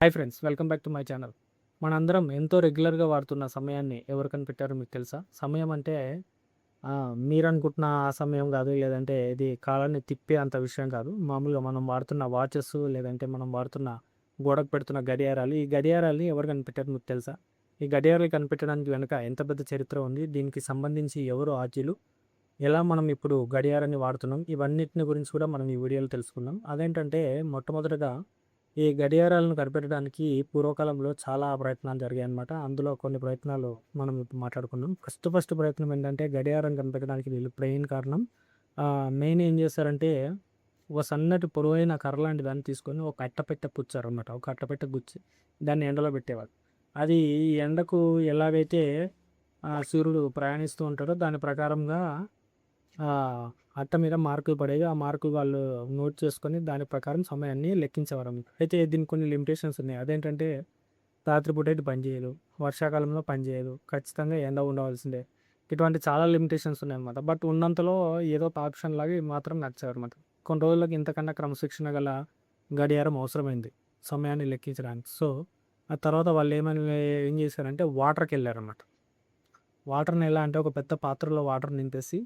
Hi friends, welcome back to my channel. మనందరం ఎంతో రెగ్యులర్‌గా వాడుతున్న సమయాన్ని ఎవరు కనిపెట్టారో మీకు తెలుసా? సమయం అంటే మీరనుకుంటున్న ఆ సమయం గాదు. లేదంటే ఇది కాలాన్ని తిప్పే అంత విషయం కాదు. మామూలుగా మనం వాడుతున్న వాచెస్ లేదంటే మనం వాడుతున్న గోడకు పెడుతున్న గడియారాలు. ఈ గడియారాల్ని ఎవరు కనిపెట్టారో మీకు తెలుసా? ఈ గడియారాలు కనిపెట్టడానికి వెనక ఎంత పెద్ద చరిత్ర ఉంది? దీనికి సంబంధించి ఎవరు ఆద్యులు? ఎలా మనం ఇప్పుడు గడియారాన్ని వాడుతున్నాం? ఇవన్నిటిని గురించి కూడా మనం ఈ వీడియోలో తెలుసుకుందాం. అదేంటంటే మొట్టమొదటగా ఈ గడియారాలను కనిపెట్టడానికి పూర్వకాలంలో చాలా ప్రయత్నాలు జరిగాయన్నమాట. అందులో కొన్ని ప్రయత్నాలు మనం ఇప్పుడు మాట్లాడుకుందాం. ఫస్ట్ ప్రయత్నం ఏంటంటే గడియారం కనిపెట్టడానికి వీళ్ళు మెయిన్ కారణం మెయిన్ ఏం చేశారంటే ఒక సన్నటి పొడవైన కర్ర లాంటి దాన్ని తీసుకొని ఒక అట్టపెట్టె పుచ్చారన్నమాట. ఒక అట్టపెట్టె గుచ్చి దాన్ని ఎండలో పెట్టేవాళ్ళు. అది ఎండకు ఎలాగైతే సూర్యుడు ప్రయాణిస్తూ ఉంటాడో దాని ప్రకారంగా అట్ట మీద మార్కులు పడేవి. ఆ మార్కులు వాళ్ళు నోట్ చేసుకొని దాని ప్రకారం సమయాన్ని లెక్కించేవారన్నమాట. అయితే దీనికి కొన్ని లిమిటేషన్స్ ఉన్నాయి. అదేంటంటే రాత్రిపూట అయితే పనిచేయదు. వర్షాకాలంలో పనిచేయదు. ఖచ్చితంగా ఎండ ఉండవలసిందే. ఇటువంటి చాలా లిమిటేషన్స్ ఉన్నాయన్నమాట. బట్ ఉన్నంతలో ఏదో ఒక ఆప్షన్ లాగా ఇవి మాత్రం నచ్చావన్నమాట. కొన్ని రోజులకి ఇంతకన్నా క్రమశిక్షణ గల గడియారం అవసరమైంది సమయాన్ని లెక్కించడానికి. సో, ఆ తర్వాత వాళ్ళు ఏం చేశారంటే వాటర్‌కెళ్లారన్నమాట. వాటర్‌ని ఎలా అంటే ఒక పెద్ద పాత్రలో వాటర్ నింపేసి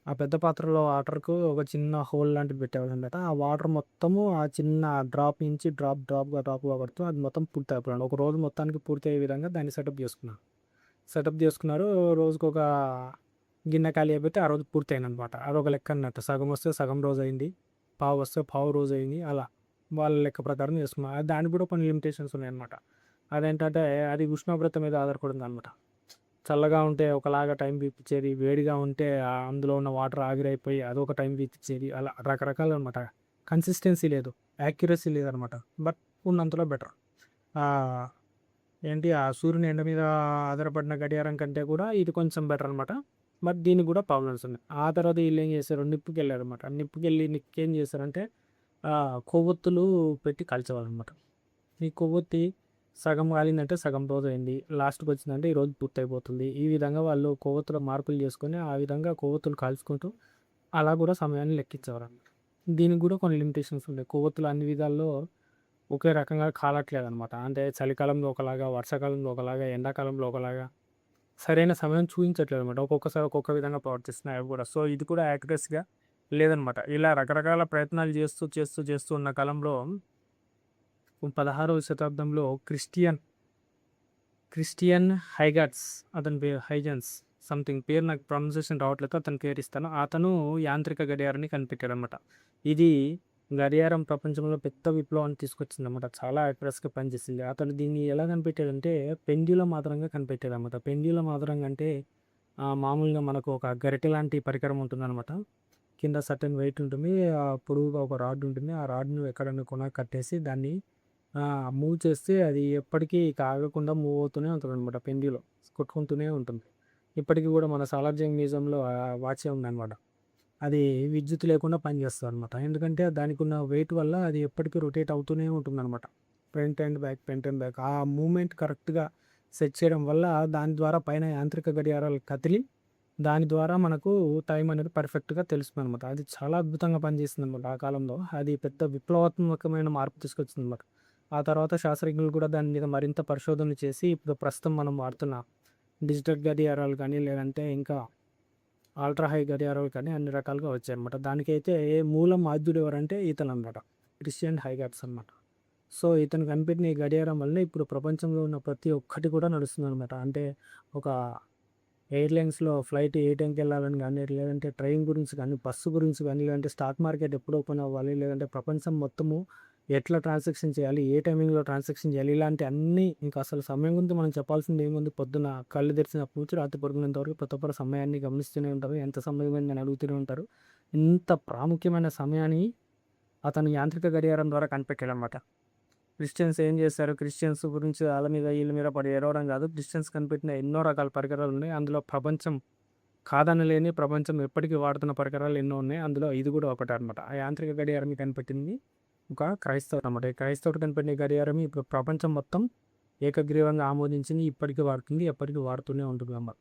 ఆ పెద్ద పాత్రలో వాటర్‌కు ఒక చిన్న హోల్ లాంటిది పెట్టేవాళ్ళనమాట. ఆ వాటర్ మొత్తము ఆ చిన్న డ్రాప్ నుంచి డ్రాప్‌గా పడుతూ అది మొత్తం పూర్తయిపోయాడు. ఒక రోజు మొత్తానికి పూర్తయ్యే విధంగా దాన్ని సెటప్ చేసుకున్నారు. సెటప్ చేసుకున్నారు. రోజుకొక గిన్నె ఖాళీ అయిపోతే ఆ రోజు పూర్తయిందనమాట. అదొక లెక్క అన్నట్టు. సగం వస్తే సగం రోజయింది. పావు వస్తే పావు రోజయింది. అలా వాళ్ళ లెక్క ప్రకారం చేసుకున్నారు. దానికి కూడా కొన్ని లిమిటేషన్స్ ఉన్నాయన్నమాట. అదేంటంటే అది ఉష్ణోగ్రత మీద ఆధారపడి ఉందనమాట. చల్లగా ఉంటే ఒకలాగా టైం చూపిచ్చేది. వేడిగా ఉంటే అందులో ఉన్న వాటర్ ఆవిరైపోయి అదొక టైం చూపిచ్చేది. అలా రకరకాలనమాట. కన్సిస్టెన్సీ లేదు. యాక్యురసీ లేదనమాట. బట్ ఉన్నంతలో బెటర్. ఆహ్, ఆ సూర్యుని ఎండ మీద ఆధారపడిన గడియారం కంటే కూడా ఇది కొంచెం బెటర్ అనమాట. బట్ దీనికి కూడా ప్రాబ్లమ్స్ ఉన్నాయి. ఆ తర్వాత ఈళ్ళేం చేశారు నిప్పుకెళ్లారనమాట. నిప్పుకేం చేశారంటే కొవ్వొత్తులు పెట్టి కాల్చేవాళ్ళనమాట. ఈ కొవ్వొత్తి సగం కాలిందంటే సగం రోజయింది. లాస్ట్‌కొచ్చిందంటే ఈరోజు పూర్తయిపోతుంది. ఈ విధంగా వాళ్ళు కొవ్వొత్తులో మార్పులు చేసుకొని, ఆ విధంగా కొవ్వొత్తులు కాల్చుకుంటూ అలా కూడా సమయాన్ని లెక్కించేవారనమాట. దీనికి కూడా కొన్ని లిమిటేషన్స్ ఉండేవి. కొవ్వొత్తులు అన్ని విధాల్లో ఒకే రకంగా కాలట్లేదనమాట. అంటే చలికాలంలో ఒకలాగా, వర్షాకాలంలో ఒకలాగా, ఎండాకాలంలో ఒకలాగా సరైన సమయం చూయించట్లేదనమాట. ఒక్కొక్కసారి ఒక్కొక్క విధంగా ప్రవర్తిస్తున్నాయి అవి కూడా. సో, ఇది కూడా యాక్యురసీగా లేదనమాట. ఇలా రకరకాల ప్రయత్నాలు చేస్తూ ఉన్న కాలంలో 16వ శతాబ్దంలో క్రిస్టియన్ హైగాట్స్ అతని పేరు హైజెన్స్ సంథింగ్ పేరు నాకు ప్రొనౌన్సియేషన్ రావట్లేదు. అతని పేరు ఇస్తాను. అతను యాంత్రిక గడియారాన్ని కనిపెట్టాడనమాట. ఇది గడియారం ప్రపంచంలో పెద్ద విప్లవాన్ని తీసుకొచ్చిందనమాట. చాలా అక్యురస్‌గా పనిచేసింది. అతను దీన్ని ఎలా కనిపెట్టాడంటే పెండ్యులం ఆధారంగా కనిపెట్టాడనమాట. పెండ్యులం ఆధారంగా అంటే మామూలుగా మనకు ఒక గరిటె లాంటి పరికరం ఉంటుందనమాట. కింద సర్టెన్ వెయిట్ ఉంటుంది. పొడవుగా ఒక రాడ్ ఉంటుంది. ఆ రాడ్‌ను ఎక్కడన్నా కట్టేసి దాన్ని మూవ్ చేస్తే అది ఎప్పటికీ ఇక ఆగకుండా మూవ్ అవుతూనే ఉంటదనమాట పెండ్యులం. కొట్టుకుంటూనే ఉంటుంది. ఇప్పటికి గూడా మన సాలార్జంగ్ మ్యూజియంలో వాచే ఉందనమాట. అది విద్యుత్ లేకుండా పనిచేస్తదనమాట. ఎందుకంటే దానికున్న వెయిట్ వల్ల అది ఎప్పటికీ రొటేట్ అవుతూనే ఉంటుందనమాట. Front and back. ఆ మూవ్‌మెంట్ కరెక్ట్‌గా సెట్ చేయడం వల్ల దాని ద్వారా పైన యాంత్రిక గడియారాలు కదిలి దాని ద్వారా మనకు టైం అనేది పర్ఫెక్ట్‌గా తెలుస్తుందనమాట. అది చాలా అద్భుతంగా పనిచేసిందనమాట ఆ కాలంలో. అది పెద్ద విప్లవాత్మకమైన మార్పు తీసుకొచ్చిందనమాట. ఆ తర్వాత శాస్త్రజ్ఞులు కూడా దాని మీద మరింత పరిశోధనలు చేసి ఇప్పుడు ప్రస్తుతం మనం వాడుతున్న డిజిటల్ గడియారాలు కానీ, లేదంటే ఇంకా అల్ట్రా హై గడియారాలు కానీ అన్ని రకాలుగా వచ్చాయన్నమాట. దానికైతే మూలం ఆద్యుడు ఎవరంటే ఇతననమాట. క్రిస్టియన్ హైగాట్స్ అనమాట. సో, ఇతను కనిపెట్టిన ఈ గడియారం వల్లనే ఇప్పుడు ప్రపంచంలో ఉన్న ప్రతి ఒక్కటి కూడా నడుస్తుందనమాట. అంటే ఒక ఎయిర్‌లైన్స్‌లో ఫ్లైట్ ఏ టైంకెళ్ళాలని గానీ, లేదంటే ట్రైన్ గురించి కానీ, బస్సు గురించి కానీ, లేదంటే స్టాక్ మార్కెట్ ఎప్పుడు ఓపెన్ అవ్వాలి, లేదంటే ప్రపంచం మొత్తము ఎట్లా ట్రాన్సాక్షన్ చేయాలి, ఏ టైమింగ్‌లో ట్రాన్సాక్షన్ చేయాలి, ఇలాంటి అన్నీ ఇంకా అసలు సమయం గురించి మనం చెప్పాల్సింది ఏముంది, పొద్దున కళ్ళు తెరిచినప్పటి నుంచి రాత్రి పడుకునేంత వరకు ప్రతి ఒక్కరు సమయాన్ని గమనిస్తూనే ఉంటారు. ఎంత సమయమైందని అడుగుతూనే ఉంటారు. ఇంత ప్రాముఖ్యమైన సమయాన్ని అతను యాంత్రిక గడియారం ద్వారా కనిపెట్టాడనమాట. క్రిస్టియన్స్ ఏం చేశారు? క్రిస్టియన్స్ గురించి ఆళ్ళ మీద, ఈళ్ళ మీద పడి ఏడవడం గాదు. క్రిస్టియన్స్ కనిపెట్టిన ఎన్నో రకాల పరికరాలున్నాయి. అందులో కాదనలేని ప్రపంచం ఎప్పటికి వాడుతున్న పరికరాలు ఎన్నో ఉన్నాయి. అందులో ఇది గూడా ఒకటనమాట. ఆ యాంత్రిక గడియారాన్ని కనిపెట్టింది ఒక క్రైస్తవుడనమాట. ఈ క్రైస్తవుడు కనిపెట్టిన గడియారం ఇప్పుడు ప్రపంచం మొత్తం ఏకగ్రీవంగా ఆమోదించింది. ఇప్పటికి వాడుతుంది. ఎప్పటికి వాడుతూనే ఉంటుందన్నమాట.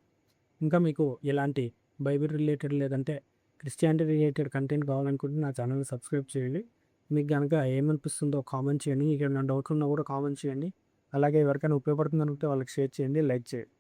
ఇంకా మీకు ఎలాంటి బైబిల్ రిలేటెడ్ లేదంటే క్రిస్టియానిటీ రిలేటెడ్ కంటెంట్ కావాలనుకుంటే నా ఛానల్‌ని సబ్స్క్రైబ్ చేయండి. మీకు గనక ఏమనిపిస్తుందో కామెంట్ చేయండి. మీకేమైనా డౌట్లున్నా కూడా కామెంట్ చేయండి. అలాగే ఎవరికైనా ఉపయోగపడుతుందనుకుంటే వాళ్ళకి షేర్ చేయండి, లైక్ చేయండి.